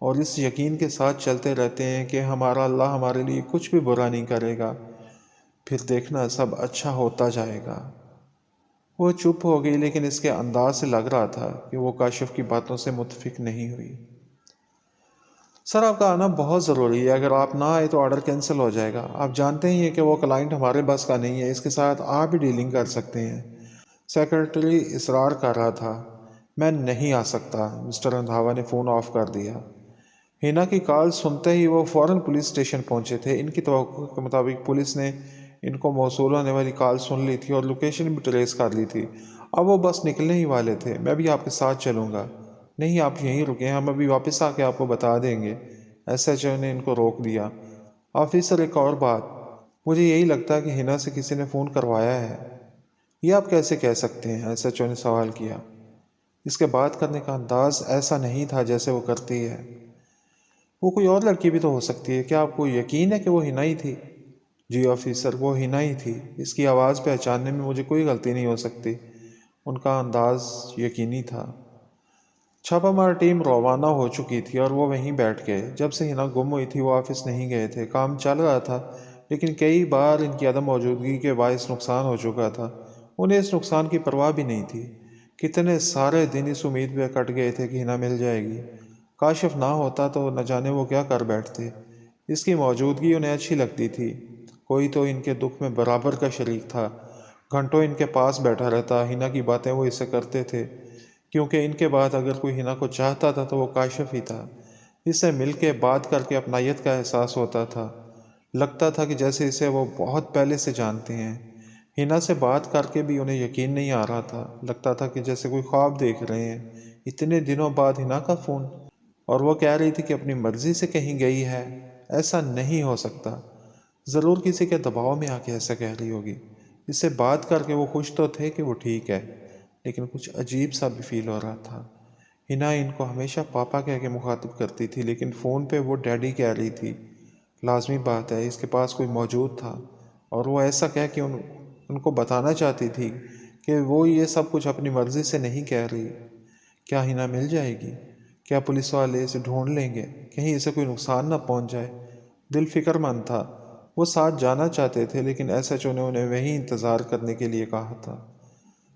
اور اس یقین کے ساتھ چلتے رہتے ہیں کہ ہمارا اللہ ہمارے لیے کچھ بھی برا نہیں کرے گا، پھر دیکھنا سب اچھا ہوتا جائے گا۔ وہ چپ ہو گئی، لیکن اس کے انداز سے لگ رہا تھا کہ وہ کاشف کی باتوں سے متفق نہیں ہوئی۔ سر آپ کا آنا بہت ضروری ہے، اگر آپ نہ آئے تو آرڈر کینسل ہو جائے گا۔ آپ جانتے ہی ہیں کہ وہ کلائنٹ ہمارے بس کا نہیں ہے، اس کے ساتھ آپ ہی ڈیلنگ کر سکتے ہیں۔ سیکرٹری اصرار کر رہا تھا۔ میں نہیں آ سکتا۔ مسٹر رندھاوا نے فون آف کر دیا۔ ہینا کی کال سنتے ہی وہ فوراً پولیس اسٹیشن پہنچے تھے۔ ان کی توقع کے مطابق پولیس نے ان کو موصول ہونے والی کال سن لی تھی اور لوکیشن بھی ٹریس کر لی تھی۔ اب وہ بس نکلنے ہی والے تھے۔ میں بھی آپ کے ساتھ چلوں گا۔ نہیں، آپ یہیں رکیں، ہم ابھی واپس آ کے آپ کو بتا دیں گے۔ ایس ایچ او نے ان کو روک دیا۔ آفیسر، ایک اور بات، مجھے یہی لگتا ہے کہ ہینا سے کسی نے فون کروایا ہے۔ یہ آپ کیسے کہہ سکتے ہیں؟ ایس ایچ او نے سوال کیا۔ اس کے بات کرنے کا انداز ایسا نہیں تھا جیسے وہ کرتی ہے۔ وہ کوئی اور لڑکی بھی تو ہو سکتی ہے۔ کیا آپ کو یقین ہے کہ وہ ہینا ہی تھی؟ جی آفیسر، وہ ہینا ہی تھی۔ اس کی آواز پہچاننے میں مجھے کوئی غلطی نہیں ہو سکتی۔ ان کا انداز یقینی تھا۔ چھاپا مار ٹیم روانہ ہو چکی تھی اور وہ وہیں بیٹھ گئے۔ جب سے ہینا گم ہوئی تھی وہ آفس نہیں گئے تھے۔ کام چل رہا تھا، لیکن کئی بار ان کی عدم موجودگی کے باعث نقصان ہو چکا تھا۔ انہیں اس نقصان کی پرواہ بھی نہیں تھی۔ کتنے سارے دن اس امید پہ کٹ گئے تھے کہ ہینا مل جائے گی۔ کاشف نہ ہوتا تو نہ جانے وہ کیا کر بیٹھتے۔ اس کی موجودگی انہیں اچھی لگتی تھی۔ کوئی تو ان کے دکھ میں برابر کا شریک تھا۔ گھنٹوں ان کے پاس بیٹھا رہتا۔ ہینا کی باتیں وہ اسے کرتے تھے، کیونکہ ان کے بعد اگر کوئی ہینا کو چاہتا تھا تو وہ کاشف ہی تھا۔ اس سے مل کے بات کر کے اپنائیت کا احساس ہوتا تھا۔ لگتا تھا کہ جیسے اسے وہ بہت پہلے سے جانتے ہیں۔ ہینا سے بات کر کے بھی انہیں یقین نہیں آ رہا تھا۔ لگتا تھا کہ جیسے کوئی خواب دیکھ رہے ہیں۔ اتنے دنوں بعد ہینا کا فون، اور وہ کہہ رہی تھی کہ اپنی مرضی سے کہیں گئی ہے۔ ایسا نہیں ہو سکتا۔ ضرور کسی کے دباؤ میں آ کے ایسا کہہ رہی ہوگی۔ اس سے بات کر کے وہ خوش تو تھے کہ وہ ٹھیک ہے، لیکن کچھ عجیب سا بھی فیل ہو رہا تھا۔ ہینا ان کو ہمیشہ پاپا کہہ کے مخاطب کرتی تھی، لیکن فون پہ وہ ڈیڈی کہہ رہی تھی۔ لازمی بات ہے اس کے پاس کوئی موجود تھا، اور وہ ایسا کہہ کے ان کو بتانا چاہتی تھی کہ وہ یہ سب کچھ اپنی مرضی سے نہیں کہہ رہی۔ کیا ہینا مل جائے گی؟ کیا پولیس والے اسے ڈھونڈ لیں گے؟ کہیں اسے کوئی نقصان نہ پہنچ جائے؟ دل فکر مند تھا۔ وہ ساتھ جانا چاہتے تھے، لیکن ایس ایچ او نے انہیں وہیں انتظار کرنے کے لیے کہا تھا۔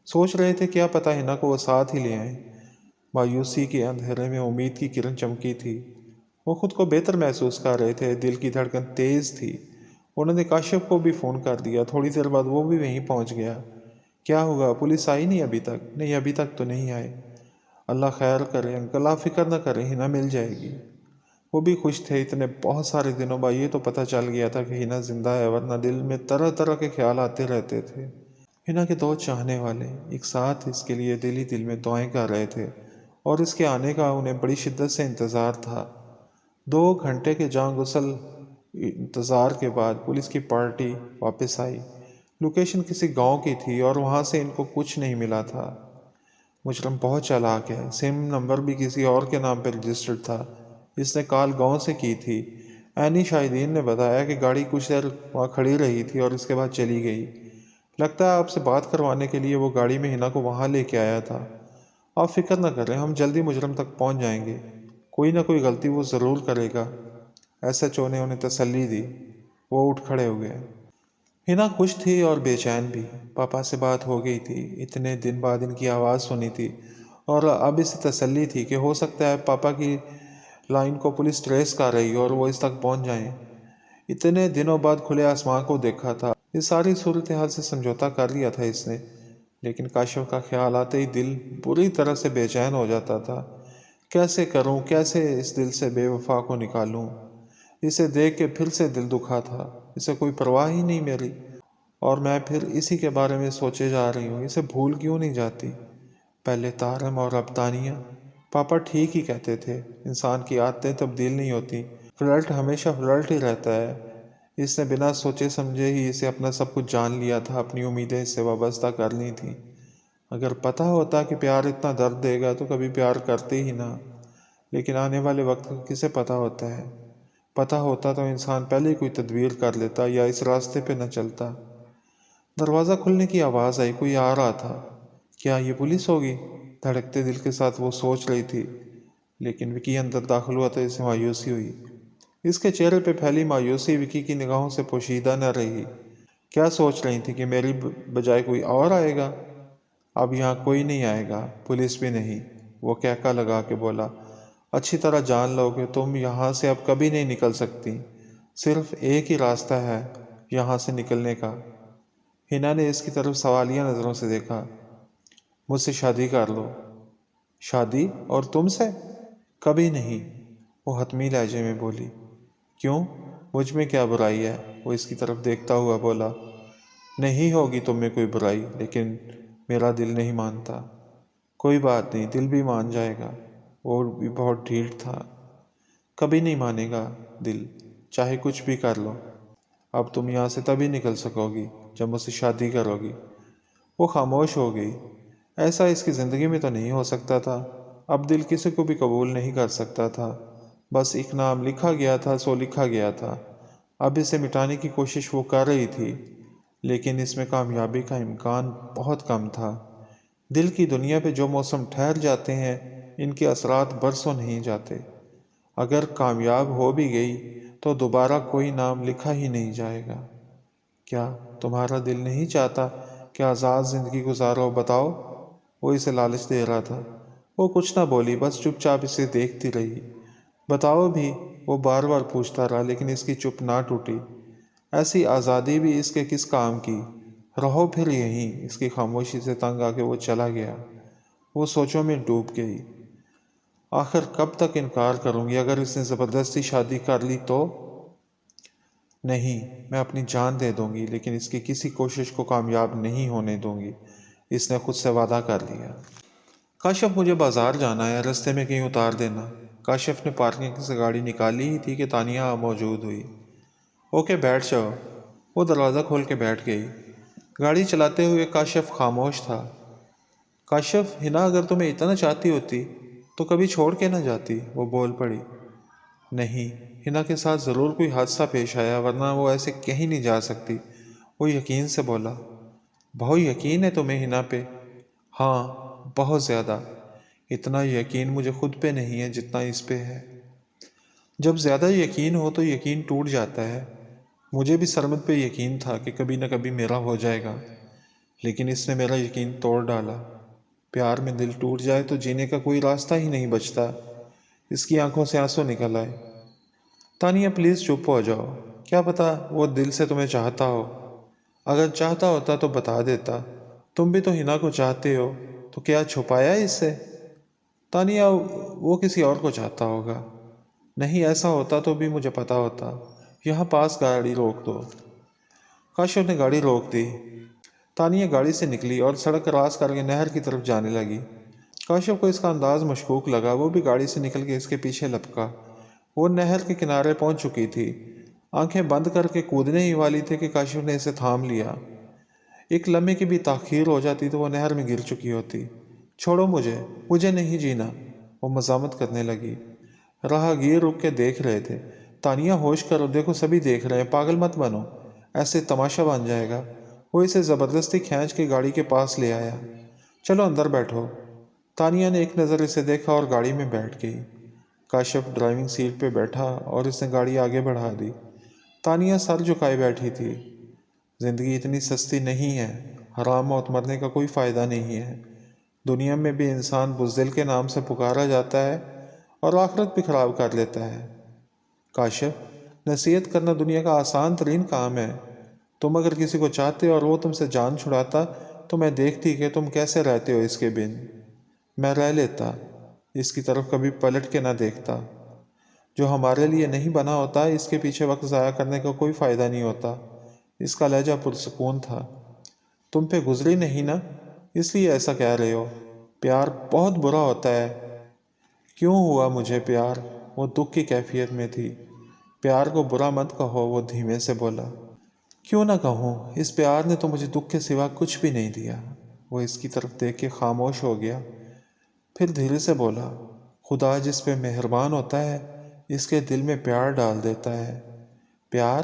سوچ رہے تھے کیا پتہ ہینا کو وہ ساتھ ہی لے آئیں۔ مایوسی کے اندھیرے میں امید کی کرن چمکی تھی۔ وہ خود کو بہتر محسوس کر رہے تھے۔ دل کی دھڑکن تیز تھی۔ انہوں نے کاشف کو بھی فون کر دیا۔ تھوڑی دیر بعد وہ بھی وہیں پہنچ گیا۔ کیا ہوگا؟ پولیس آئی نہیں ابھی تک؟ نہیں، ابھی تک تو نہیں آئے۔ اللہ خیر کرے انکل، آپ فکر نہ کریں، ہینا مل جائے گی۔ وہ بھی خوش تھے۔ اتنے بہت سارے دنوں بعد یہ تو پتہ چل گیا تھا کہ ہینا زندہ ہے، ورنہ دل میں طرح طرح کے خیال آتے رہتے تھے۔ ہینا کے دو چاہنے والے ایک ساتھ اس کے لیے دل ہی دل میں دعائیں کر رہے تھے، اور اس کے آنے کا انہیں بڑی شدت سے انتظار تھا۔ 2 گھنٹے کے جاں غسل انتظار کے بعد پولیس کی پارٹی واپس آئی۔ لوکیشن کسی گاؤں کی تھی اور وہاں سے ان کو کچھ نہیں ملا تھا۔ مجرم بہت چالاک ہے۔ سم نمبر بھی کسی اور کے نام پہ رجسٹرڈ تھا۔ اس نے کال گاؤں سے کی تھی۔ عینی شاہدین نے بتایا کہ گاڑی کچھ دیر وہاں کھڑی رہی تھی اور اس کے بعد چلی گئی۔ لگتا ہے آپ سے بات کروانے کے لیے وہ گاڑی میں ہینا کو وہاں لے کے آیا تھا۔ آپ فکر نہ کریں، ہم جلدی مجرم تک پہنچ جائیں گے۔ کوئی نہ کوئی غلطی وہ ضرور کرے گا۔ ایس ایچ او نے انہیں تسلی دی۔ وہ اٹھ کھڑے ہوئے۔ ہینا خوش تھی اور بے چین بھی۔ پاپا سے بات ہو گئی تھی۔ اتنے دن بعد ان کی آواز سنی تھی، اور اب اسے تسلی تھی کہ ہو سکتا ہے پاپا کی لائن کو پولیس ٹریس کر رہی اور وہ اس تک پہنچ جائیں۔ اتنے دنوں بعد کھلے آسمان کو دیکھا تھا۔ اس ساری صورتحال سے سمجھوتا کر لیا تھا اس نے، لیکن کاشف کا خیال آتے ہی دل بری طرح سے بے چین ہو جاتا تھا۔ کیسے کروں، کیسے اس دل سے بے وفا کو نکالوں؟ اسے دیکھ کے پھر سے دل دکھا تھا۔ اسے کوئی پرواہ ہی نہیں میری، اور میں پھر اسی کے بارے میں سوچے جا رہی ہوں۔ اسے بھول کیوں نہیں جاتی؟ پہلے طارم اور اب تانیہ۔ پاپا ٹھیک ہی کہتے تھے، انسان کی عادتیں تبدیل نہیں ہوتی، فلرٹ ہمیشہ فلرٹ ہی رہتا ہے۔ اس نے بنا سوچے سمجھے ہی اسے اپنا سب کچھ جان لیا تھا، اپنی امیدیں اس سے وابستہ کر لی تھیں۔ اگر پتہ ہوتا کہ پیار اتنا درد دے گا تو کبھی پیار کرتے ہی نہ، لیکن آنے والے وقت کا کسے پتہ ہوتا ہے؟ پتہ ہوتا تو انسان پہلے ہی کوئی تدبیر کر لیتا یا اس راستے پہ نہ چلتا۔ دروازہ کھلنے کی آواز آئی۔ کوئی آ رہا تھا۔ کیا یہ پولیس ہوگی؟ دھڑکتے دل کے ساتھ وہ سوچ رہی تھی۔ لیکن وکی اندر داخل ہوا تو اسے مایوسی ہوئی۔ اس کے چہرے پہ پھیلی مایوسی وکی کی نگاہوں سے پوشیدہ نہ رہی۔ کیا سوچ رہی تھی کہ میری بجائے کوئی اور آئے گا؟ اب یہاں کوئی نہیں آئے گا، پولیس بھی نہیں، وہ کہکا لگا کے بولا۔ اچھی طرح جان لو کہ تم یہاں سے اب کبھی نہیں نکل سکتی، صرف ایک ہی راستہ ہے یہاں سے نکلنے کا۔ ہنا نے اس کی طرف سوالیہ نظروں سے دیکھا۔ مجھ سے شادی کر لو۔ شادی؟ اور تم سے؟ کبھی نہیں، وہ حتمی لہجے میں بولی۔ کیوں؟ مجھ میں کیا برائی ہے؟ وہ اس کی طرف دیکھتا ہوا بولا۔ نہیں ہوگی تم میں کوئی برائی، لیکن میرا دل نہیں مانتا۔ کوئی بات نہیں، دل بھی مان جائے گا، وہ بھی بہت ڈھیٹ تھا۔ کبھی نہیں مانے گا دل، چاہے کچھ بھی کر لو۔ اب تم یہاں سے تبھی نکل سکو گی جب مجھ سے شادی کرو گی۔ وہ خاموش ہو گئی۔ ایسا اس کی زندگی میں تو نہیں ہو سکتا تھا۔ اب دل کسی کو بھی قبول نہیں کر سکتا تھا۔ بس ایک نام لکھا گیا تھا سو لکھا گیا تھا۔ اب اسے مٹانے کی کوشش وہ کر رہی تھی، لیکن اس میں کامیابی کا امکان بہت کم تھا۔ دل کی دنیا پہ جو موسم ٹھہر جاتے ہیں، ان کے اثرات برسوں نہیں جاتے۔ اگر کامیاب ہو بھی گئی تو دوبارہ کوئی نام لکھا ہی نہیں جائے گا۔ کیا تمہارا دل نہیں چاہتا کہ آزاد زندگی گزارو؟ بتاؤ، وہ اسے لالچ دے رہا تھا۔ وہ کچھ نہ بولی، بس چپ چاپ اسے دیکھتی رہی۔ بتاؤ بھی، وہ بار بار پوچھتا رہا، لیکن اس کی چپ نہ ٹوٹی۔ ایسی آزادی بھی اس کے کس کام کی؟ رہو پھر یہیں۔ اس کی خاموشی سے تنگ آ کے وہ چلا گیا۔ وہ سوچوں میں ڈوب گئی۔ آخر کب تک انکار کروں گی؟ اگر اس نے زبردستی شادی کر لی تو؟ نہیں، میں اپنی جان دے دوں گی، لیکن اس کی کسی کوشش کو کامیاب نہیں ہونے دوں گی۔ اس نے خود سے وعدہ کر لیا۔ کاشف، مجھے بازار جانا ہے، رستے میں کہیں اتار دینا۔ کاشف نے پارکنگ سے گاڑی نکالی ہی تھی کہ تانیہ موجود ہوئی۔ اوکے، بیٹھ جاؤ۔ وہ دروازہ کھول کے بیٹھ گئی۔ گاڑی چلاتے ہوئے کاشف خاموش تھا۔ کاشف، ہنا اگر تمہیں اتنا چاہتی ہوتی تو کبھی چھوڑ کے نہ جاتی، وہ بول پڑی۔ نہیں، ہنا کے ساتھ ضرور کوئی حادثہ پیش آیا، ورنہ وہ ایسے کہیں نہیں جا سکتی، وہ یقین سے بولا۔ بہت یقین ہے تمہیں ہنا پہ؟ ہاں، بہت زیادہ۔ اتنا یقین مجھے خود پہ نہیں ہے جتنا اس پہ ہے۔ جب زیادہ یقین ہو تو یقین ٹوٹ جاتا ہے۔ مجھے بھی سرمد پہ یقین تھا کہ کبھی نہ کبھی میرا ہو جائے گا، لیکن اس نے میرا یقین توڑ ڈالا۔ پیار میں دل ٹوٹ جائے تو جینے کا کوئی راستہ ہی نہیں بچتا۔ اس کی آنکھوں سے آنسو نکل آئے۔ تانیہ، پلیز چپ ہو جاؤ۔ کیا پتا وہ دل سے تمہیں چاہتا ہو۔ اگر چاہتا ہوتا تو بتا دیتا۔ تم بھی تو ہنا کو چاہتے ہو، تو کیا چھپایا اس سے؟ تانیہ، وہ کسی اور کو چاہتا ہوگا۔ نہیں، ایسا ہوتا تو بھی مجھے پتا ہوتا۔ یہاں پاس گاڑی روک دو۔ کاشف نے گاڑی روک دی۔ تانیہ گاڑی سے نکلی اور سڑک کراس کر کے نہر کی طرف جانے لگی۔ کاشف کو اس کا انداز مشکوک لگا۔ وہ بھی گاڑی سے نکل کے اس کے پیچھے لپکا۔ وہ نہر کے کنارے پہنچ چکی تھی۔ آنکھیں بند کر کے کودنے ہی والی تھی کہ کاشف نے اسے تھام لیا۔ ایک لمحے کی بھی تاخیر ہو جاتی تو وہ نہر میں گر چکی ہوتی۔ چھوڑو مجھے نہیں جینا، وہ مزاحمت کرنے لگی۔ راہگیر رک کے دیکھ رہے تھے۔ تانیہ، ہوش کرو، دیکھو سبھی دیکھ رہے ہیں، پاگل مت بنو، ایسے تماشا بن جائے گا۔ وہ اسے زبردستی کھینچ کے گاڑی کے پاس لے آیا۔ چلو اندر بیٹھو۔ تانیہ نے ایک نظر اسے دیکھا اور گاڑی میں بیٹھ گئی۔ کاشف ڈرائیونگ سیٹ پہ بیٹھا اور اس نے گاڑی آگے بڑھا دی۔ تانیہ سر جھکائے بیٹھی تھی۔ زندگی اتنی سستی نہیں ہے، حرام موت مرنے کا کوئی فائدہ نہیں ہے۔ دنیا میں بھی انسان بزدل کے نام سے پکارا جاتا ہے اور آخرت بھی خراب کر لیتا ہے۔ کاشف، نصیحت کرنا دنیا کا آسان ترین کام ہے۔ تم اگر کسی کو چاہتے اور وہ تم سے جان چھڑاتا تو میں دیکھتی کہ تم کیسے رہتے ہو اس کے بن۔ میں رہ لیتا، اس کی طرف کبھی پلٹ کے نہ دیکھتا۔ جو ہمارے لیے نہیں بنا ہوتا، اس کے پیچھے وقت ضائع کرنے کا کوئی فائدہ نہیں ہوتا۔ اس کا لہجہ پرسکون تھا۔ تم پہ گزری نہیں نا، اس لیے ایسا کہہ رہے ہو۔ پیار بہت برا ہوتا ہے۔ کیوں ہوا مجھے پیار؟ وہ دکھ کی کیفیت میں تھی۔ پیار کو برا مت کہو، وہ دھیمے سے بولا۔ کیوں نہ کہوں، اس پیار نے تو مجھے دکھ کے سوا کچھ بھی نہیں دیا۔ وہ اس کی طرف دیکھ کے خاموش ہو گیا، پھر دھیرے سے بولا، خدا جس پہ مہربان ہوتا ہے اس کے دل میں پیار ڈال دیتا ہے۔ پیار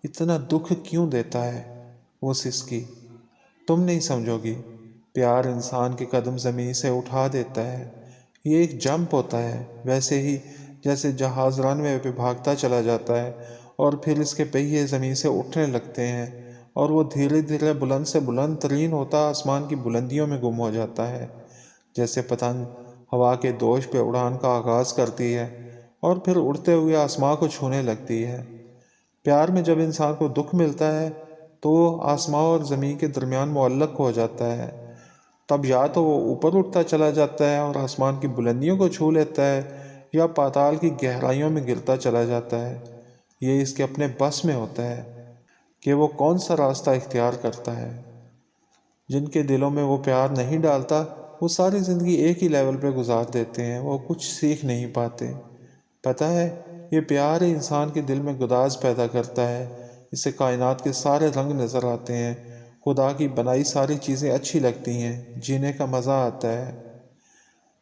اتنا دکھ کیوں دیتا ہے؟ وہ سسکی۔ تم نہیں سمجھو گی۔ پیار انسان کے قدم زمین سے اٹھا دیتا ہے، یہ ایک جمپ ہوتا ہے، ویسے ہی جیسے جہاز رن وے پہ بھاگتا چلا جاتا ہے اور پھر اس کے پہیے زمین سے اٹھنے لگتے ہیں اور وہ دھیرے دھیرے بلند سے بلند ترین ہوتا آسمان کی بلندیوں میں گم ہو جاتا ہے، جیسے پتنگ ہوا کے دوش پہ اڑان کا آغاز کرتی ہے اور پھر اڑتے ہوئے آسمان کو چھونے لگتی ہے۔ پیار میں جب انسان کو دکھ ملتا ہے تو وہ آسمان اور زمین کے درمیان معلق ہو جاتا ہے، تب یا تو وہ اوپر اٹھتا چلا جاتا ہے اور آسمان کی بلندیوں کو چھو لیتا ہے، یا پاتال کی گہرائیوں میں گرتا چلا جاتا ہے۔ یہ اس کے اپنے بس میں ہوتا ہے کہ وہ کون سا راستہ اختیار کرتا ہے۔ جن کے دلوں میں وہ پیار نہیں ڈالتا وہ ساری زندگی ایک ہی لیول پہ گزار دیتے ہیں، وہ کچھ سیکھ نہیں پاتے۔ پتہ ہے، یہ پیار انسان کے دل میں گداز پیدا کرتا ہے، اسے کائنات کے سارے رنگ نظر آتے ہیں، خدا کی بنائی ساری چیزیں اچھی لگتی ہیں، جینے کا مزہ آتا ہے۔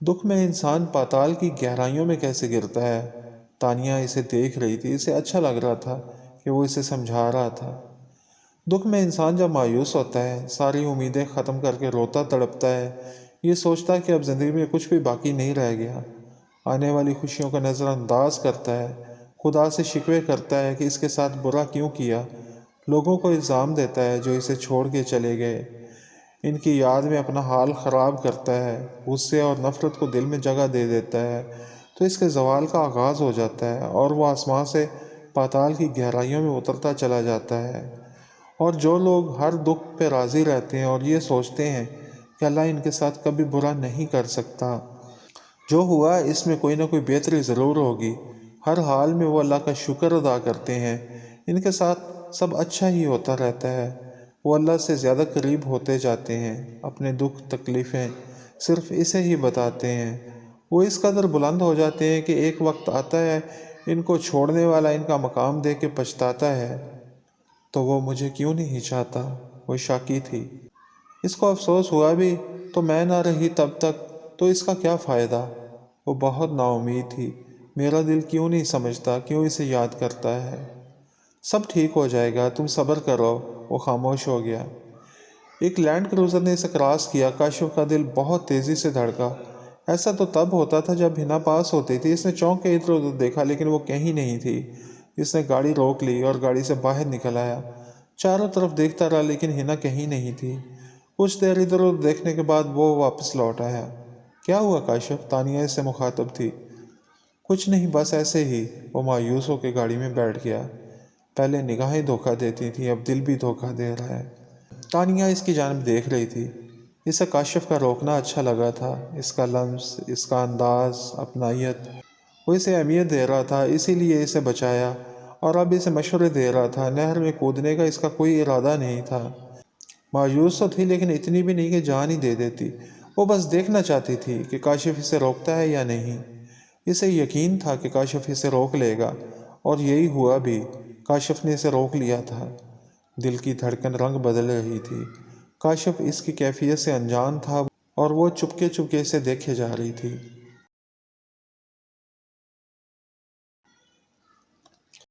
دکھ میں انسان پاتال کی گہرائیوں میں کیسے گرتا ہے۔ تانیہ اسے دیکھ رہی تھی، اسے اچھا لگ رہا تھا کہ وہ اسے سمجھا رہا تھا۔ دکھ میں انسان جب مایوس ہوتا ہے، ساری امیدیں ختم کر کے روتا تڑپتا ہے، یہ سوچتا ہے کہ اب زندگی میں کچھ بھی باقی نہیں رہ گیا، آنے والی خوشیوں کا نظر انداز کرتا ہے، خدا سے شکوے کرتا ہے کہ اس کے ساتھ برا کیوں کیا، لوگوں کو الزام دیتا ہے جو اسے چھوڑ کے چلے گئے، ان کی یاد میں اپنا حال خراب کرتا ہے، غصے اور نفرت کو دل میں جگہ دے دیتا ہے، تو اس کے زوال کا آغاز ہو جاتا ہے اور وہ آسمان سے پاتال کی گہرائیوں میں اترتا چلا جاتا ہے۔ اور جو لوگ ہر دکھ پہ راضی رہتے ہیں اور یہ سوچتے ہیں کہ اللہ ان کے ساتھ کبھی برا نہیں کر سکتا، جو ہوا اس میں کوئی نہ کوئی بہتری ضرور ہوگی، ہر حال میں وہ اللہ کا شکر ادا کرتے ہیں، ان کے ساتھ سب اچھا ہی ہوتا رہتا ہے، وہ اللہ سے زیادہ قریب ہوتے جاتے ہیں، اپنے دکھ تکلیفیں صرف اسے ہی بتاتے ہیں، وہ اس قدر بلند ہو جاتے ہیں کہ ایک وقت آتا ہے ان کو چھوڑنے والا ان کا مقام دے کے پچھتاتا ہے، تو وہ مجھے کیوں نہیں چاہتا۔ وہ شاکی تھی، اس کو افسوس ہوا بھی تو میں نہ رہی تب تک، تو اس کا کیا فائدہ۔ وہ بہت نا امید تھی، میرا دل کیوں نہیں سمجھتا، کیوں اسے یاد کرتا ہے۔ سب ٹھیک ہو جائے گا، تم صبر کرو۔ وہ خاموش ہو گیا۔ ایک لینڈ کروزر نے اسے کراس کیا، کاشف کا دل بہت تیزی سے دھڑکا۔ ایسا تو تب ہوتا تھا جب ہنا پاس ہوتی تھی۔ اس نے چونک کے ادھر ادھر دیکھا لیکن وہ کہیں نہیں تھی۔ اس نے گاڑی روک لی اور گاڑی سے باہر نکل آیا، چاروں طرف دیکھتا رہا لیکن ہنا کہیں نہیں تھی۔ کچھ دیر ادھر ادھر دیکھنے کے بعد وہ واپس لوٹ آیا۔ کیا ہوا کاشف؟ تانیہ اس سے مخاطب تھی۔ کچھ نہیں، بس ایسے ہی۔ وہ مایوس ہو کے گاڑی میں بیٹھ گیا۔ پہلے نگاہیں دھوکہ دیتی تھیں، اب دل بھی دھوکہ دے رہا ہے۔ تانیہ اس کی جانب دیکھ رہی تھی۔ اسے کاشف کا روکنا اچھا لگا تھا، اس کا لمس، اس کا انداز، اپنائیت۔ وہ اسے اہمیت دے رہا تھا، اسی لیے اسے بچایا، اور اب اسے مشورے دے رہا تھا۔ نہر میں کودنے کا اس کا کوئی ارادہ نہیں تھا۔ مایوس تو تھی لیکن اتنی بھی نہیں کہ جان ہی دے دیتی۔ وہ بس دیکھنا چاہتی تھی کہ کاشف اسے روکتا ہے یا نہیں۔ اسے یقین تھا کہ کاشف اسے روک لے گا، اور یہی ہوا بھی، کاشف نے اسے روک لیا تھا۔ دل کی دھڑکن رنگ بدل رہی تھی۔ کاشف اس کی کیفیت سے انجان تھا اور وہ چپکے چپکے اسے دیکھے جا رہی تھی۔